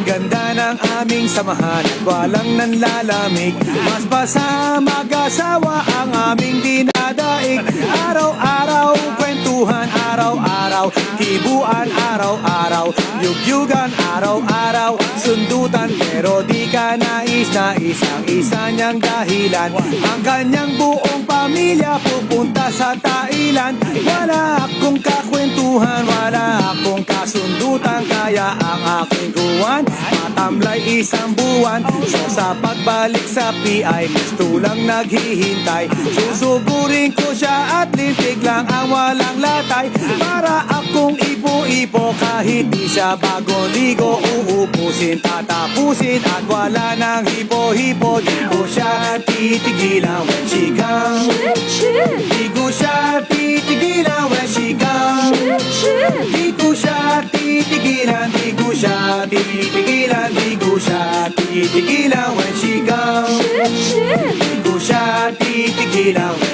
Ganda ng aming samahan at walang nanlalamig. Mas basa mag-asawa ang aming dinadaig. Araw-araw kwentuhan, araw-araw hibuan, araw-araw yugyugan, araw-araw sundutan. Pero di ka nais-nais ang isa niyang dahilan. Ang kanyang buong pamilya pupunta sa Thailand. Wala akong kakwentuhan, wala akong kasundutan. Kaya ang aking kuwan matamlay isang buwan. So sa pagbalik sa PI gusto lang naghihintay. Susugurin ko siya at lintig lang ang walang latay. Para akong ipo-ipo kahit di siya bagong ligo. Uupusin, tatapusin at wala nang hipo-hipo. Di ko siya titigilan when she comes. Di ko siya titigilan when she comes. Di ko siya titigilan, di ko siya titigilan, di ko siya titigilan when she comes. Di ko siya titigilan.